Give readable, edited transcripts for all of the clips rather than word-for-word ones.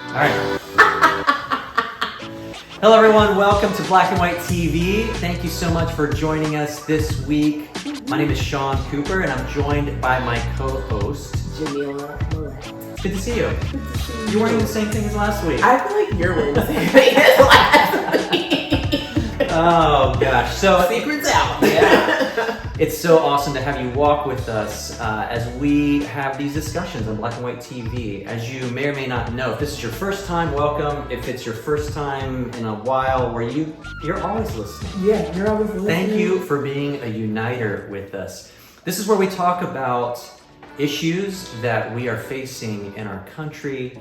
All right. Hello, everyone. Welcome to Black and White TV. Thank you so much for joining us this week. My name is Sean Cooper, and I'm joined by my co-host, Jamila. It's good to see you. Good to see you. You're wearing the same thing as last week. I feel like you're wearing the same thing as last week. Oh, gosh. So, secret's out. Yeah. It's so awesome to have you walk with us as we have these discussions on Black and White TV. As you may or may not know, if this is your first time, welcome. If it's your first time in a while where you're always listening. Yeah, you're always listening. Thank you for being a uniter with us. This is where we talk about issues that we are facing in our country,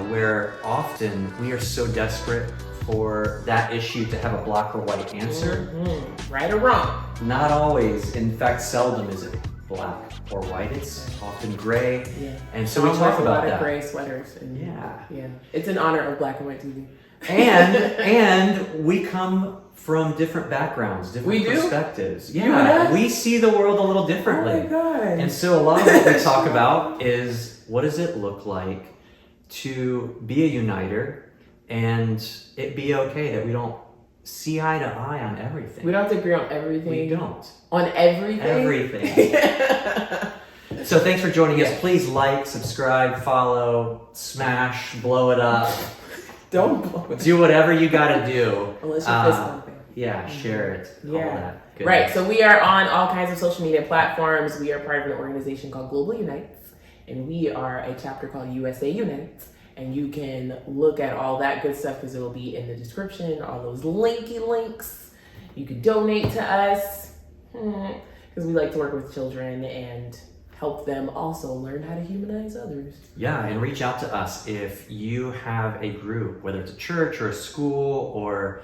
where often we are so desperate for that issue to have a black or white answer. Mm-hmm. Right or wrong. Not always. In fact, seldom is it black or white. It's often gray. Yeah. And so we talk about a lot that. of gray sweaters. And Yeah. It's in honor of Black and White TV. And we come from different backgrounds, different perspectives. Yeah. We see the world a little differently. Oh my God. And so a lot of what we talk about is, what does it look like to be a uniter and it be okay that we don't see eye to eye on everything. We don't have to agree on everything. We don't. On everything? Everything. So thanks for joining us. Yeah. Please like, subscribe, follow, smash, blow it up. Don't blow it. Do whatever you gotta do. Unless you're fist bumping. Yeah, share it. All that. Good. Right, so we are on all kinds of social media platforms. We are part of an organization called Global Unites, and we are a chapter called USA Unites. And you can look at all that good stuff because it'll be in the description, all those linky links. You can donate to us because we like to work with children and help them also learn how to humanize others. Yeah, and reach out to us if you have a group, whether it's a church or a school or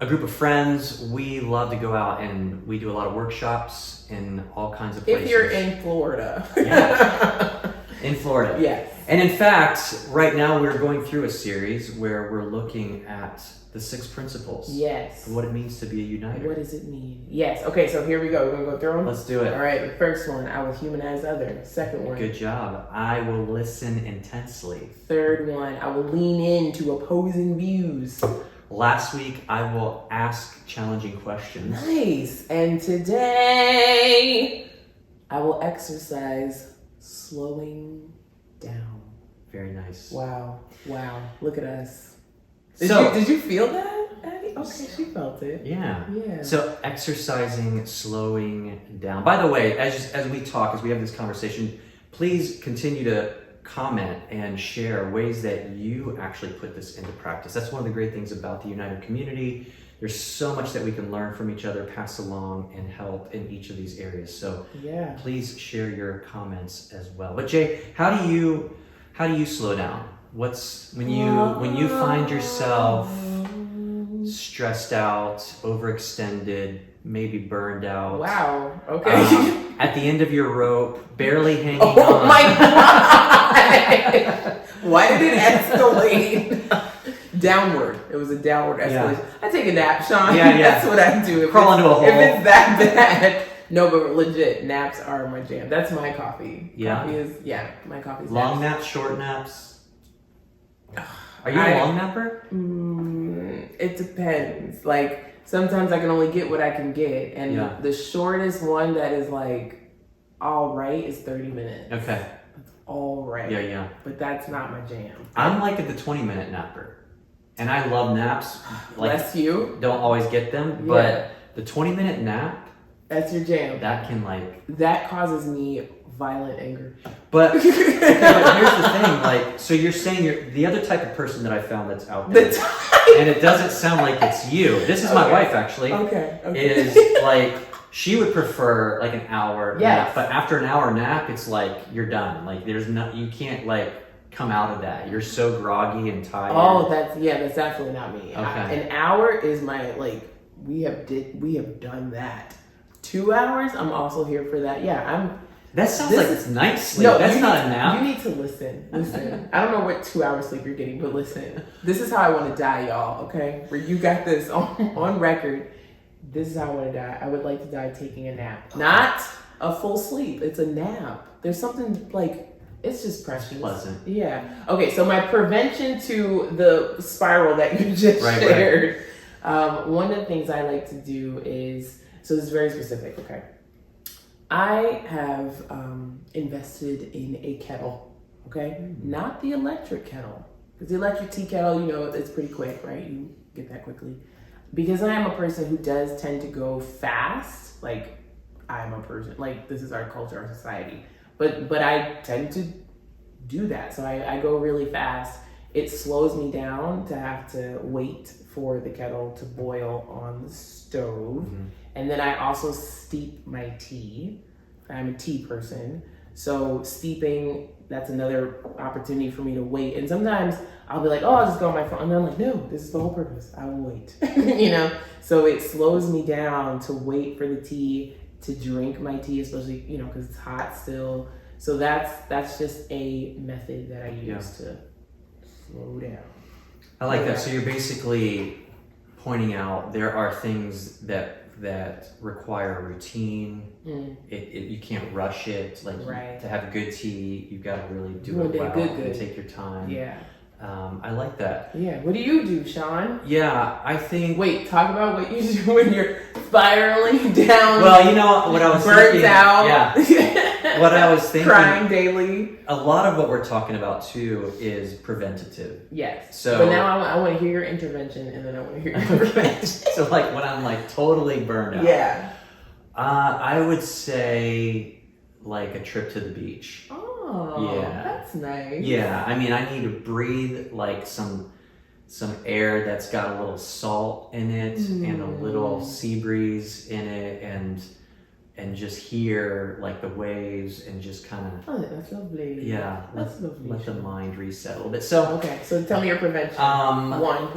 a group of friends. We love to go out and we do a lot of workshops in all kinds of places. If you're in Florida. Yeah. In Florida. Yes. And in fact, right now we're going through a series where we're looking at the 6 principles. Yes. Of what it means to be a uniter. What does it mean? Yes. Okay, so here we go. We're going to go through them? Let's do it. All right, the first one, I will humanize others. Second one. Good job. I will listen intensely. Third one, I will lean into opposing views. Last week, I will ask challenging questions. Nice. And today, I will exercise slowing down. Very nice. Wow. Look at us. So, did you feel that, Abby? Okay, she felt it. Yeah. Yeah. So exercising, slowing down. By the way, as we talk, as we have this conversation, please continue to comment and share ways that you actually put this into practice. That's one of the great things about the United community. There's so much that we can learn from each other, pass along, and help in each of these areas. So yeah, please share your comments as well. But Jay, how do you slow down? What's when you find yourself stressed out, overextended, maybe burned out? Wow. Okay. At the end of your rope, barely hanging on. Oh my God! Why did it escalate? Downward. It was a downward escalation. Yeah. I take a nap, Sean. Yeah. That's what I do. Crawl into a hole. If it's that bad. No, but legit, naps are my jam. That's my coffee. Yeah. My coffee's long naps, short naps. Are you a long napper? It depends. Like, sometimes I can only get what I can get. And the shortest one that is like, all right, is 30 minutes. Okay. That's all right. Yeah. But that's not my jam. I'm like the 20-minute napper. And I love naps. Like, bless you. Don't always get them. But the 20-minute nap. That's your jam. That can like. That causes me violent anger. But here's the thing, like, so you're saying you're the other type of person that I found that's out there, and it doesn't sound like it's you. This is my wife, actually. Okay. Is like she would prefer like an hour nap, but after an hour nap, it's like you're done. Like you can't like come out of that. You're so groggy and tired. Oh, that's definitely not me. Okay. An hour is my we have done that. 2 hours, I'm also here for that. Yeah, That sounds like it's night sleep. No, that's not a nap. You need to listen. I don't know what 2 hours sleep you're getting, but listen. This is how I want to die, y'all, okay? Where you got this on record. This is how I want to die. I would like to die taking a nap. Not a full sleep. It's a nap. There's something like It's just precious. It's pleasant. Yeah. Okay, so my prevention to the spiral that you just shared. Right. One of the things I like to do is, so this is very specific, okay? I have invested in a kettle, okay? Not the electric kettle. Because the electric tea kettle, you know, it's pretty quick, right? You get that quickly. Because I am a person who does tend to go fast, like I'm a person, like this is our culture, our society. But I tend to do that. So I go really fast. It slows me down to have to wait for the kettle to boil on the stove. Mm-hmm. And then I also steep my tea. I'm a tea person. So steeping, that's another opportunity for me to wait. And sometimes I'll be like, oh, I'll just go on my phone. And I'm like, no, this is the whole purpose. I will wait, you know? So it slows me down to wait for the tea, to drink my tea, especially, you know, because it's hot still. So that's just a method that I use to slow down. I like that. So you're basically pointing out there are things that require a routine. You can't rush it. Like to have good tea, you've got to really do it well and take your time. Yeah. I like that. Yeah. What do you do, Sean? Yeah, I think. Wait, talk about what you do when you're spiraling down. Well, you know what I was thinking. Burnt out. Yeah. What I was thinking. Crying daily. A lot of what we're talking about too is preventative. Yes. So. But now I want to hear your intervention, and then I want to hear your prevention. So like when I'm like totally burned out. Yeah. I would say like a trip to the beach. Oh, yeah, that's nice. Yeah, I mean, I need to breathe like some air that's got a little salt in it and a little sea breeze in it, and just hear like the waves and just kind of. Oh, that's lovely. Yeah, that's lovely. Let the mind reset a little bit. So okay, so tell me your prevention.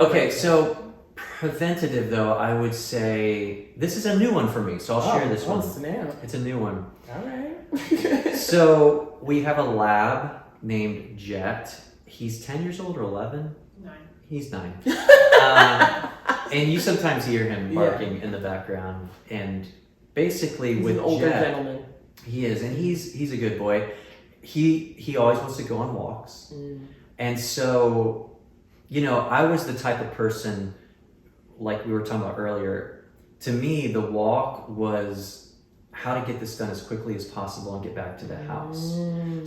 Okay, so preventative though, I would say this is a new one for me, so I'll share this one. Snap. It's a new one. All right. So we have a lab named Jet. He's 10 years old or 11? 9. He's 9. And you sometimes hear him barking in the background. And basically he's with an older Jet, gentleman. He is, and he's a good boy. He always wants to go on walks. And so, you know, I was the type of person, like we were talking about earlier, to me the walk was how to get this done as quickly as possible and get back to the house.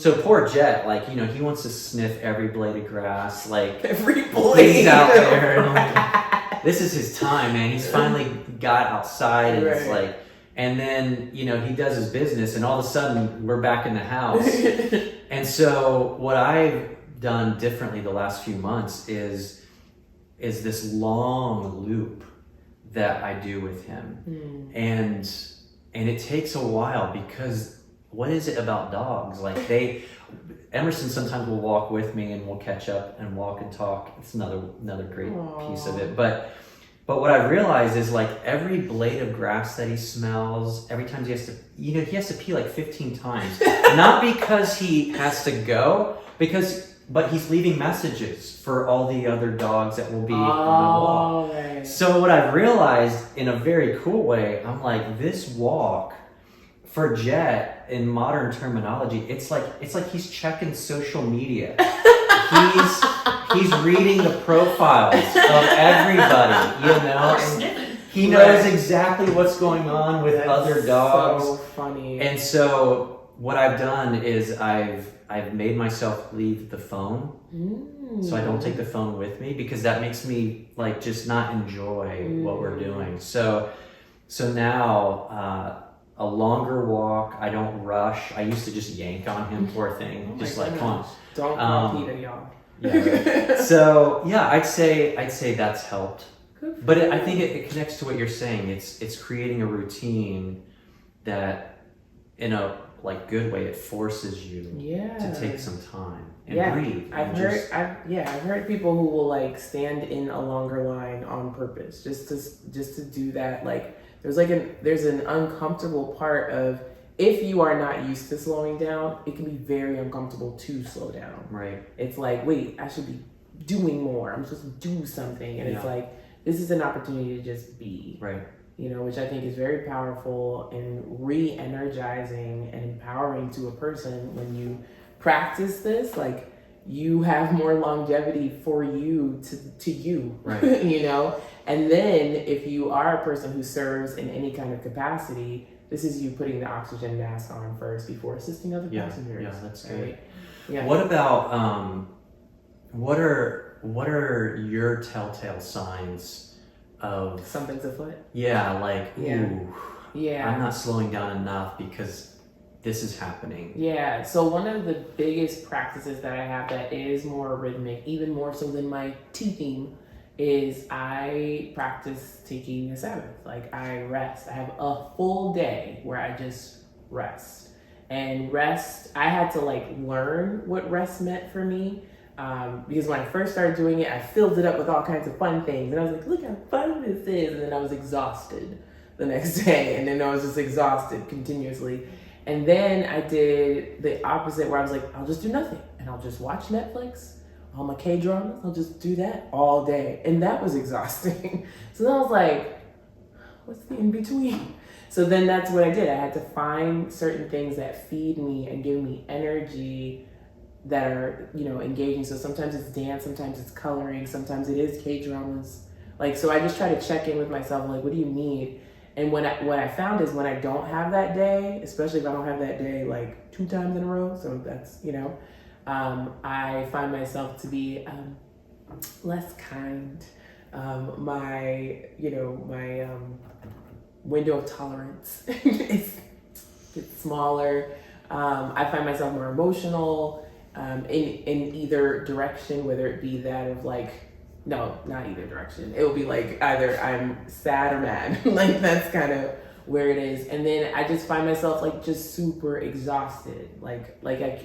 So poor Jet, like, you know, he wants to sniff every blade of grass, like every blade. He's out there. And like, this is his time, man. He's finally got outside, and it's like, and then, you know, he does his business, and all of a sudden we're back in the house. And so what I've done differently the last few months is this long loop that I do with him. And it takes a while because what is it about dogs? Like Emerson sometimes will walk with me and we'll catch up and walk and talk. It's another great piece of it. But what I realized is like every blade of grass that he smells, every time he has to pee like 15 times. Not because he has to go, but he's leaving messages for all the other dogs that will be on the walk. Right. So what I've realized in a very cool way, I'm like, this walk for Jet in modern terminology, it's like he's checking social media. He's reading the profiles of everybody, you know. And he knows exactly what's going on with other dogs. So funny. And so what I've done is I've made myself leave the phone, so I don't take the phone with me, because that makes me like just not enjoy what we're doing. So now a longer walk. I don't rush. I used to just yank on him, poor thing, just like come on. Don't compete, y'all. Yeah. Right. So yeah, I'd say that's helped. But I think it connects to what you're saying. It's creating a routine that, in a like good way, it forces you to take some time and breathe. I've heard people who will like stand in a longer line on purpose just to do that. Like there's an uncomfortable part of, if you are not used to slowing down, it can be very uncomfortable to slow down. Right. It's like, wait, I should be doing more. I'm supposed to do something, and it's like, this is an opportunity to just be. Right. You know, which I think is very powerful and re-energizing and empowering to a person when you practice this, like you have more longevity for you to you, right. you know? And then if you are a person who serves in any kind of capacity, this is you putting the oxygen mask on first before assisting other passengers. Yeah, that's right? good. Yeah. What about what are your telltale signs of Something's afoot? Yeah, like ooh, Yeah. I'm not slowing down enough because this is happening. Yeah. So one of the biggest practices that I have that is more rhythmic, even more so than my T theme, is I practice taking a Sabbath. Like I rest. I have a full day where I just rest. And rest, I had to like learn what rest meant for me. Because when I first started doing it, I filled it up with all kinds of fun things. And I was like, look how fun this is. And then I was exhausted the next day. And then I was just exhausted continuously. And then I did the opposite where I was like, I'll just do nothing. And I'll just watch Netflix, all my K-dramas. I'll just do that all day. And that was exhausting. So then I was like, what's the in-between? So then that's what I did. I had to find certain things that feed me and give me energy that are, you know, engaging. So sometimes it's dance, sometimes it's coloring, sometimes it is K-dramas. Like, so I just try to check in with myself, like, what do you need? And what I found is when I don't have that day, especially if I don't have that day like 2 times in a row, so that's, you know, I find myself to be less kind. My window of tolerance is smaller. I find myself more emotional in either direction, whether it be that of like, no, not either direction. It will be like either I'm sad or mad. Like that's kind of where it is. And then I just find myself like just super exhausted. Like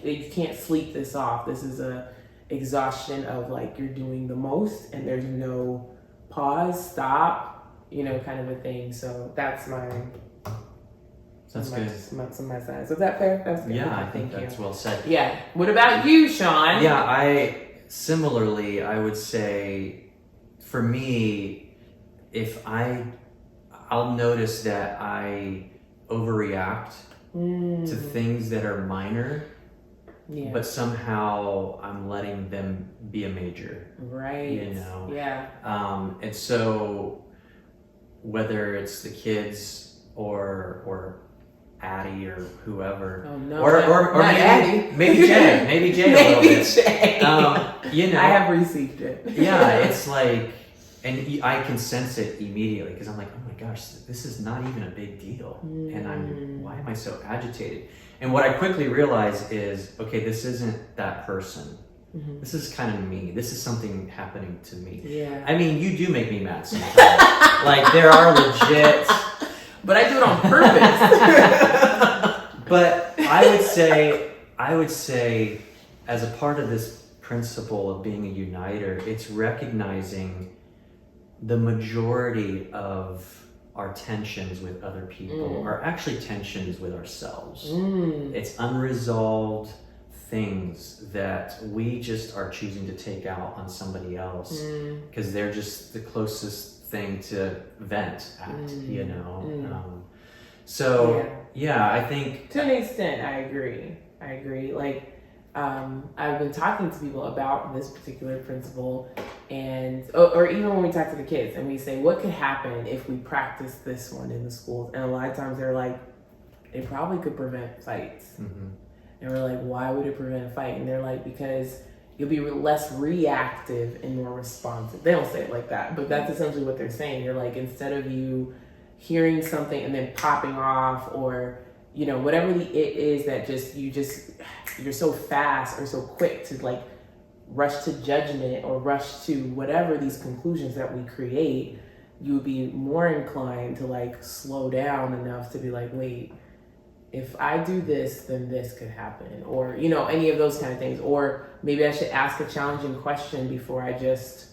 you can't sleep this off. This is a exhaustion of like you're doing the most and there's no pause, stop, you know, kind of a thing. So that's my That's good. Some of my signs. Is that fair? That's good. Yeah, I think that's well said. Yeah. What about you, Sean? Yeah, similarly, I would say, for me, if I'll notice that I overreact to things that are minor, but somehow I'm letting them be a major. Right. You know? Yeah. And so whether it's the kids or Addie or whoever, oh, no, or maybe Jay, maybe Jay a little bit. Jay. You know, I have received it. Yeah, it's like, and I can sense it immediately because I'm like, oh my gosh, this is not even a big deal, and why am I so agitated? And what I quickly realize is, okay, this isn't that person. This is kind of me. This is something happening to me. Yeah. I mean, you do make me mad sometimes. Like there are legit. But I do it on purpose. But I would say, as a part of this principle of being a uniter, it's recognizing the majority of our tensions with other people are actually tensions with ourselves. It's unresolved things that we just are choosing to take out on somebody else because they're just the closest thing to vent at, you know. Yeah, I think to an extent I agree. Like I've been talking to people about this particular principle, and or even when we talk to the kids and we say, what could happen if we practice this one in the schools? And a lot of times they're like, it probably could prevent fights. And we're like, why would it prevent a fight? And they're like, because you'll be less reactive and more responsive. They don't say it like that, but that's essentially what they're saying. You're like, instead of you hearing something and then popping off, or, you know, whatever it is that you're so fast or so quick to like rush to judgment or rush to whatever these conclusions that we create, you would be more inclined to like slow down enough to be like, wait, if I do this, then this could happen, or, you know, any of those kind of things. Or maybe I should ask a challenging question before I just,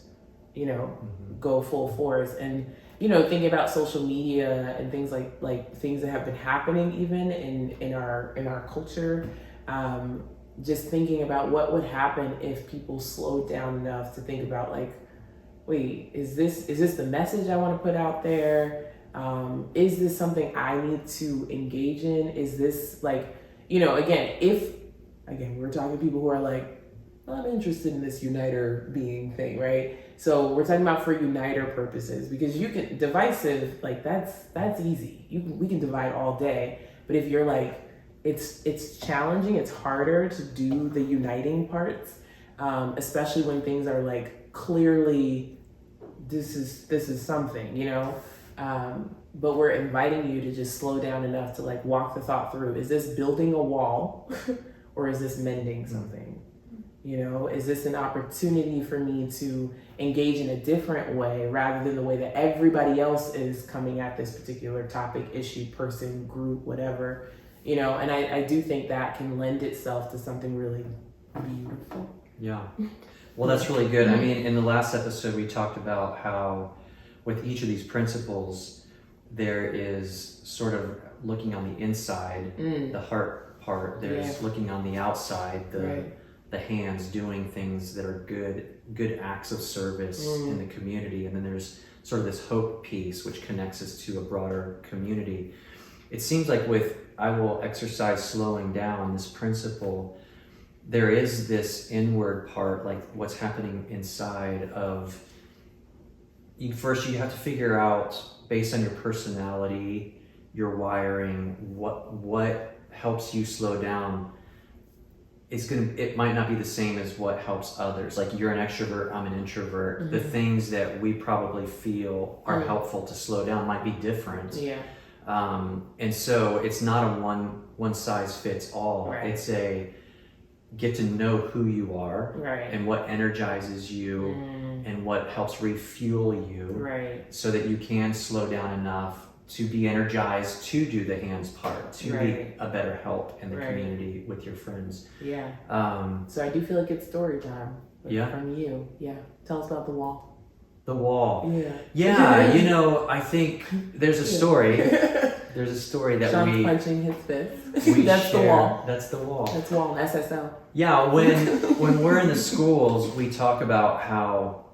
you know, go full force. And, you know, thinking about social media and things like things that have been happening even in our culture, just thinking about what would happen if people slowed down enough to think about like, wait, is this the message I want to put out there? Is this something I need to engage in? Is this like, you know, again, if again, we're talking people who are like, I'm interested in this uniter being thing, right? So we're talking about for uniter purposes, because you can divisive, like that's easy. We can divide all day, but if you're like, it's challenging, it's harder to do the uniting parts, especially when things are like clearly this is something, you know. But we're inviting you to just slow down enough to like walk the thought through. Is this building a wall or is this mending something? You know, is this an opportunity for me to engage in a different way rather than the way that everybody else is coming at this particular topic, issue, person, group, whatever, you know? And I do think that can lend itself to something really beautiful. Yeah. Well, that's really good. I mean, in the last episode, we talked about how with each of these principles, there is sort of looking on the inside, the heart part. There's looking on the outside, the hands doing things that are good acts of service in the community. And then there's sort of this hope piece, which connects us to a broader community. It seems like with I will exercise slowing down, this principle, there is this inward part, like what's happening inside of you. First, you have to figure out, based on your personality, your wiring, what helps you slow down. It might not be the same as what helps others. Like you're an extrovert, I'm an introvert. The things that we probably feel are helpful to slow down might be different. Yeah. And so it's not a one size fits all. Right. It's a get to know who you are and what energizes you and what helps refuel you so that you can slow down enough to be energized to do the hands part, to be a better help in the community with your friends. Yeah. So I do feel like it's story time from you. Yeah. Tell us about the wall. The wall. Yeah. Yeah, you know, I think there's a story. There's a story that Sean's punching his fist. That's share. The wall. That's the wall. That's wall, SSL. Yeah, when we're in the schools, we talk about how,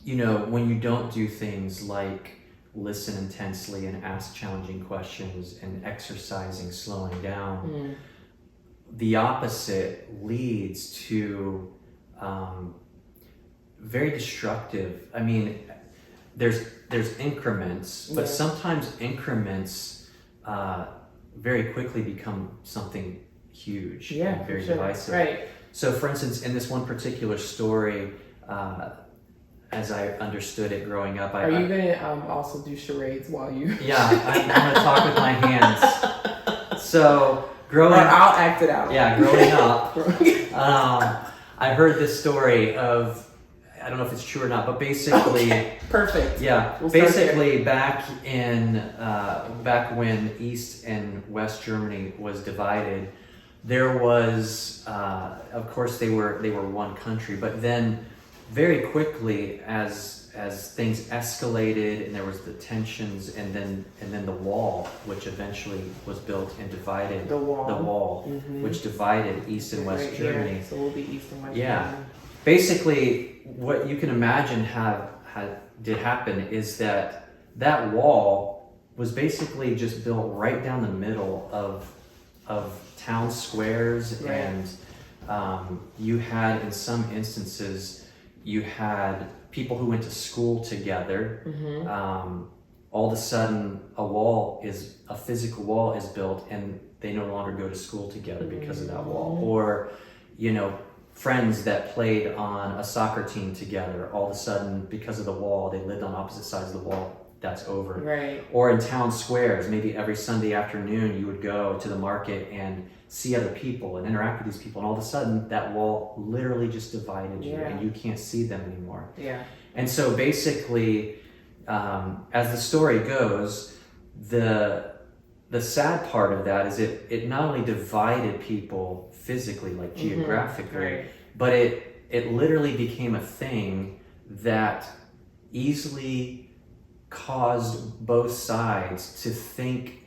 you know, when you don't do things like listen intensely and ask challenging questions and exercising slowing down, the opposite leads to very destructive. I mean, there's increments, but sometimes increments very quickly become something huge and very divisive. Right. So for instance, in this one particular story, as I understood it growing up, Are you going to also do charades while you... Yeah, I'm going to talk with my hands. So growing up... I'll act it out. Yeah, growing up, I heard this story of, I don't know if it's true or not, but basically... Perfect. Yeah, basically back when East and West Germany was divided, there was, of course they were one country, but then very quickly as things escalated and there was the tensions and then the wall, which eventually was built and divided the wall which divided East and West Germany. So we'll be East and West Germany. Basically what you can imagine did happen is that wall was basically just built right down the middle of town squares, and you had, in some instances, you had people who went to school together. All of a sudden, a physical wall is built, and they no longer go to school together because of that wall. Or, you know, friends that played on a soccer team together, all of a sudden, because of the wall, they lived on opposite sides of the wall. That's over. Right. Or in town squares, maybe every Sunday afternoon you would go to the market and see other people and interact with these people, and all of a sudden that wall literally just divided you and you can't see them anymore. Yeah. And so basically, as the story goes, the sad part of that is it not only divided people physically, like geographically, but it literally became a thing that easily caused both sides to think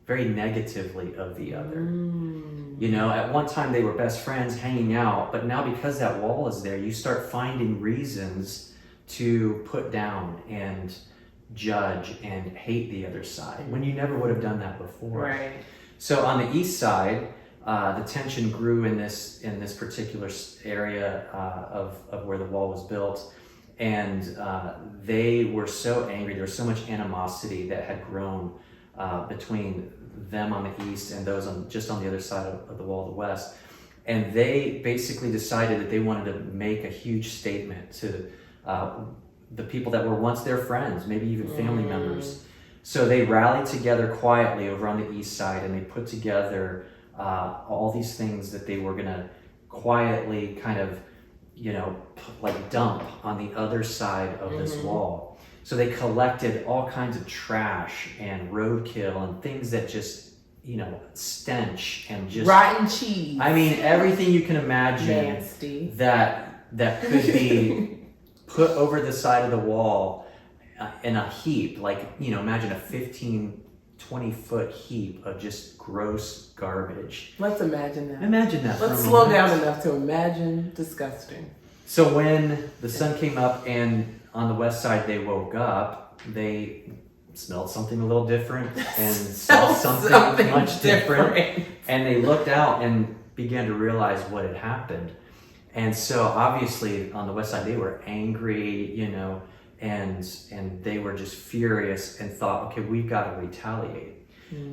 very negatively of the other. You know, at one time they were best friends hanging out, but now because that wall is there, you start finding reasons to put down and judge and hate the other side when you never would have done that before. Right. So on the east side, the tension grew in this particular area of where the wall was built, and they were so angry. There was so much animosity that had grown between them on the east and those just on the other side of the wall, the west. And they basically decided that they wanted to make a huge statement to the people that were once their friends, maybe even family members. So they rallied together quietly over on the east side, and they put together all these things that they were going to quietly kind of, like dump on the other side of this wall. So they collected all kinds of trash and roadkill and things that just, stench and just rotten cheese. I mean, everything you can imagine Nasty. that could be put over the side of the wall in a heap, like, imagine a 15, 20-foot heap of just gross garbage. Let's imagine that. Imagine that. Let's slow down enough to imagine disgusting. So when the sun came up and on the west side they woke up, they smelled something a little different and saw something much different. And they looked out and began to realize what had happened. And so obviously on the west side they were angry, and they were just furious and thought, okay, we've got to retaliate.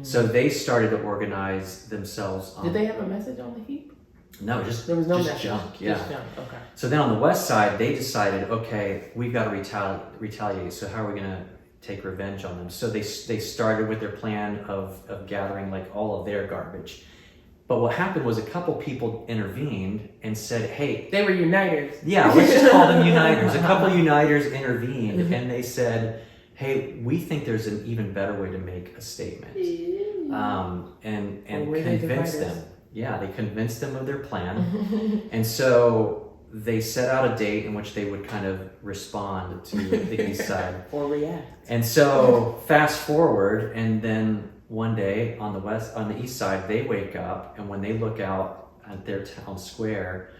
So they started to organize themselves. Did they have a message on the heap? No, there was no just message. junk. Yeah. Just junk. Okay. So then on the west side, they decided, okay, we've got to retaliate. So how are we going to take revenge on them? So they started with their plan of gathering like all of their garbage. But what happened was a couple people intervened and said, hey. They were uniters. Yeah, let's just call them uniters. A couple uniters intervened and they said, hey, we think there's an even better way to make a statement. And convince them. Yeah, they convinced them of their plan. And so they set out a date in which they would kind of respond to the east side. Or react. And so fast forward, and then one day on the east side, they wake up, and when they look out at their town square,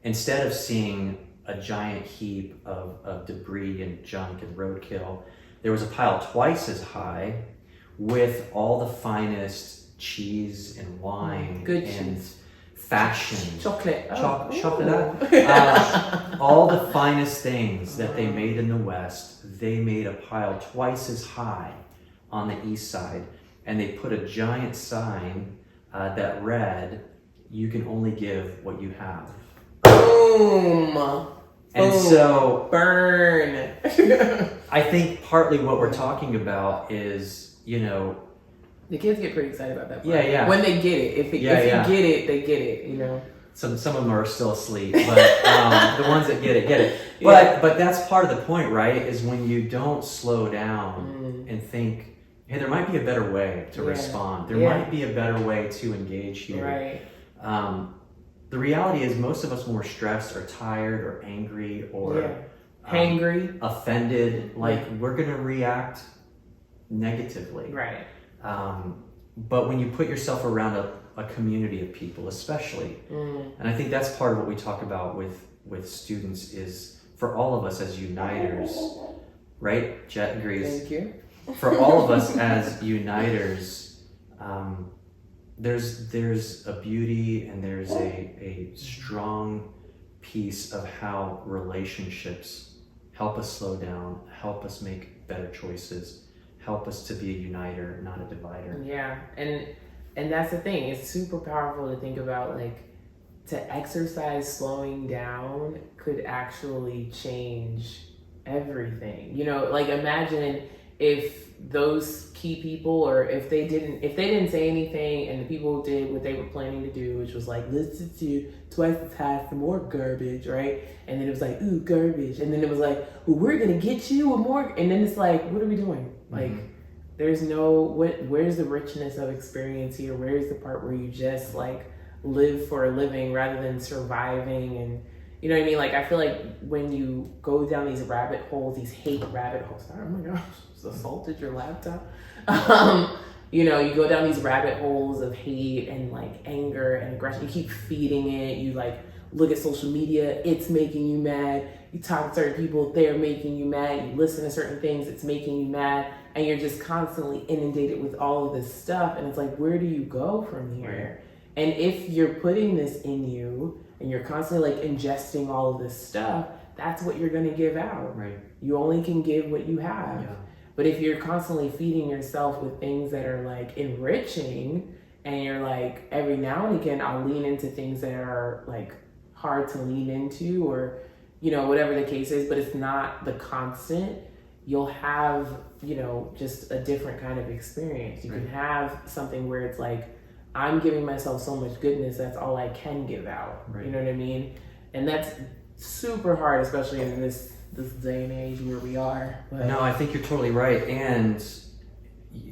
instead of seeing a giant heap of debris and junk and roadkill, there was a pile twice as high with all the finest cheese and wine good and cheese. fashion. Chocolate. Chocolate. All the finest things that they made in the West, they made a pile twice as high on the east side. And they put a giant sign that read, "You can only give what you have." Boom. And boom. So burn. I think partly what we're talking about is, the kids get pretty excited about that part. Yeah. When they get it. If you get it, they get it, Some of them are still asleep, but the ones that get it. But that's part of the point, right? Is when you don't slow down and think, hey, there might be a better way to respond. There might be a better way to engage here. Right. The reality is most of us when we're stressed or tired or angry or hangry, offended, like we're going to react negatively. Right. But when you put yourself around a community of people, especially, and I think that's part of what we talk about with students is for all of us as uniters, right? Jet agrees. Thank you. For all of us as uniters, there's a beauty and there's a strong piece of how relationships help us slow down, help us make better choices, help us to be a uniter, not a divider. Yeah, and that's the thing. It's super powerful to think about, like, to exercise slowing down could actually change everything. Like imagine if those key people, or if they didn't say anything and the people did what they were planning to do, which was like, let's do twice as high for more garbage, right? And then it was like, ooh, garbage. And then it was like, well, we're gonna get you with more. And then it's like, what are we doing? Like, there's where's the richness of experience here? Where's the part where you just like live for a living rather than surviving? And you know what I mean? Like, I feel like when you go down these rabbit holes, these hate rabbit holes, oh my gosh, just assaulted your laptop. You go down these rabbit holes of hate and like anger and aggression. You keep feeding it. You like look at social media, it's making you mad. You talk to certain people, they're making you mad. You listen to certain things, it's making you mad. And you're just constantly inundated with all of this stuff. And it's like, where do you go from here? And if you're putting this in you and you're constantly like ingesting all of this stuff, that's what you're going to give out. Right. You only can give what you have. Yeah. But if you're constantly feeding yourself with things that are like enriching, and you're like, every now and again, I'll lean into things that are like hard to lean into, or, you know, whatever the case is, but it's not the constant, you'll have, you know, just a different kind of experience. You can have something where it's like, I'm giving myself so much goodness, that's all I can give out. Right. You know what I mean? And that's super hard, especially in this day and age where we are. But No, I think you're totally right. And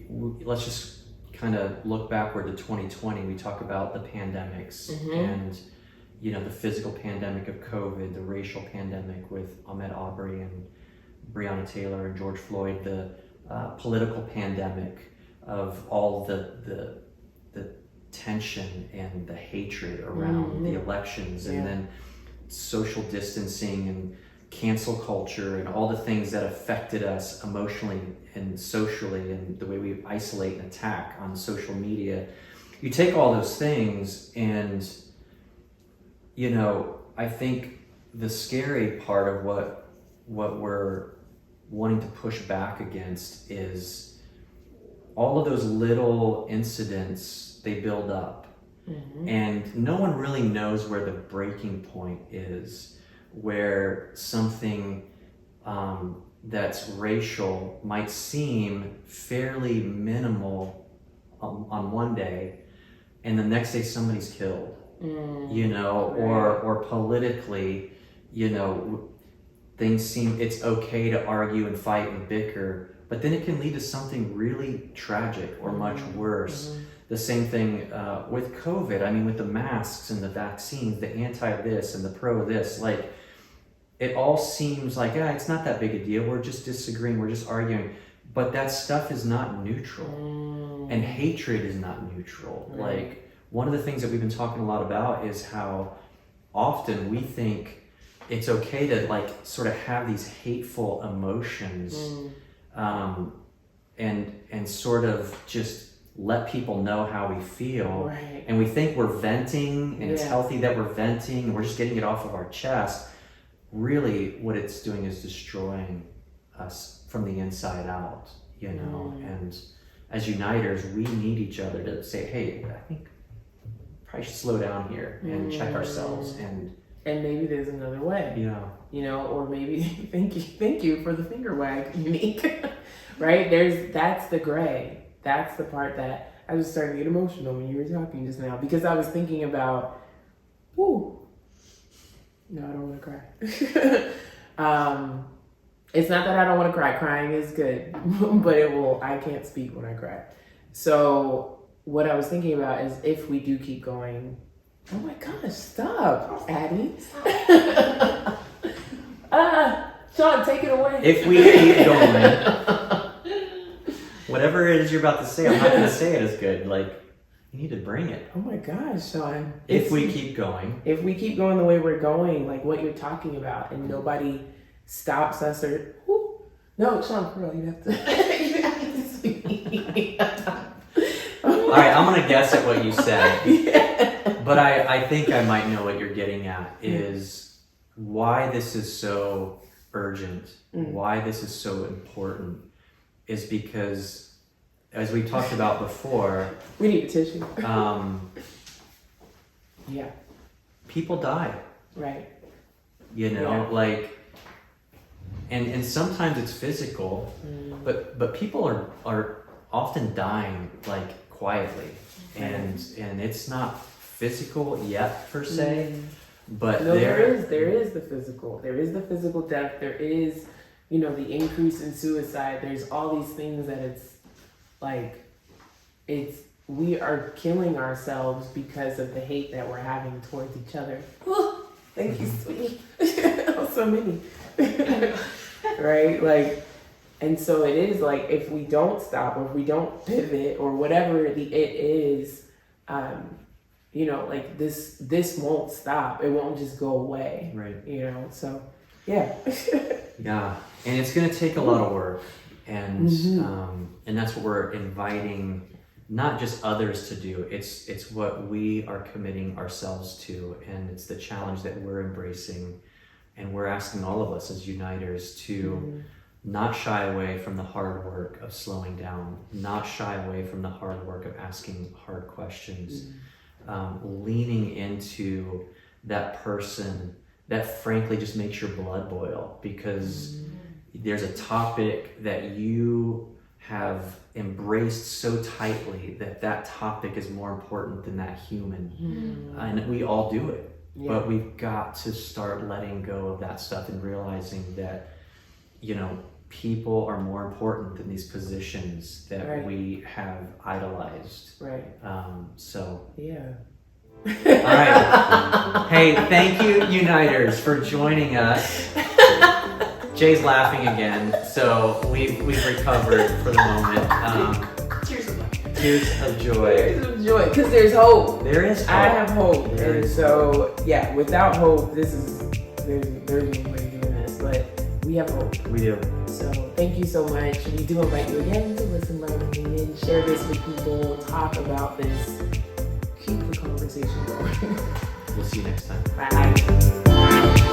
let's just kind of look backward to 2020. We talk about the pandemics and, you know, the physical pandemic of COVID, the racial pandemic with Ahmaud Arbery and Breonna Taylor and George Floyd, the political pandemic of all the tension and the hatred around the elections, and then social distancing and cancel culture and all the things that affected us emotionally and socially, and the way we isolate and attack on social media. You take all those things, and, you know, I think the scary part of what we're wanting to push back against is all of those little incidents. They build up, and no one really knows where the breaking point is, where something that's racial might seem fairly minimal on one day, and the next day somebody's killed, you know, or politically, you know, things seem, it's okay to argue and fight and bicker, but then it can lead to something really tragic or much worse. The same thing with COVID. I mean, with the masks and the vaccines, the anti-this and the pro-this, like, it all seems like, it's not that big a deal. We're just disagreeing. We're just arguing. But that stuff is not neutral. And hatred is not neutral. Like, one of the things that we've been talking a lot about is how often we think it's okay to, like, sort of have these hateful emotions and sort of just let people know how we feel, and we think we're venting, and it's healthy that we're venting, and we're just getting it off of our chest. Really, what it's doing is destroying us from the inside out, you know. And as uniters, we need each other to say, hey, I think probably should slow down here and check ourselves, and maybe there's another way. You know, or maybe thank you for the finger wag, Unique. Right? That's the gray. That's the part that I was starting to get emotional when you were talking just now, because I was thinking about, no, I don't want to cry. It's not that I don't want to cry. Crying is good, but I can't speak when I cry. So what I was thinking about is, if we do keep going, oh my gosh, stop, Addie. Sean, take it away. If we keep going, whatever it is you're about to say, I'm not going to say it as good. Like, you need to bring it. Oh my gosh, Sean. If we keep going. If we keep going the way we're going, like what you're talking about, and nobody stops us or... No, Sean, for real, you have to... you have to speak. All right, I'm going to guess at what you said. But I think I might know what you're getting at, is why this is so urgent, why this is so important, is because, as we talked about before, we need a tissue. People die. Right. You know, like, and sometimes it's physical, but people are often dying, like, quietly, and it's not physical yet per se, but no, there is the physical. There is the physical death. There is, you know, the increase in suicide. There's all these things that it's like, we are killing ourselves because of the hate that we're having towards each other. Oh, thank you, sweetie. So many. Right? Like, and so it is like, if we don't stop, or if we don't pivot, or whatever it is, you know, like this won't stop. It won't just go away. Right. You know, so yeah. Yeah. And it's going to take a lot of work, and that's what we're inviting not just others to do, it's what we are committing ourselves to, and it's the challenge that we're embracing, and we're asking all of us as uniters to not shy away from the hard work of slowing down, not shy away from the hard work of asking hard questions, leaning into that person that frankly just makes your blood boil, because there's a topic that you have embraced so tightly that topic is more important than that human. And we all do it, but we've got to start letting go of that stuff and realizing that, you know, people are more important than these positions that we have idolized. So yeah. All right. Hey, thank you, Uniters, for joining us. Jay's laughing again, so we've recovered for the moment. Tears of joy. Tears of joy. Tears of joy, because there's hope. There is hope. I have hope. There and is so, yeah, without hope, there's no way of doing this, but we have hope. We do. So thank you so much. We do invite you again to listen, learn, and lean in. Share this with people. Talk about this. Keep the conversation going. We'll see you next time. Bye.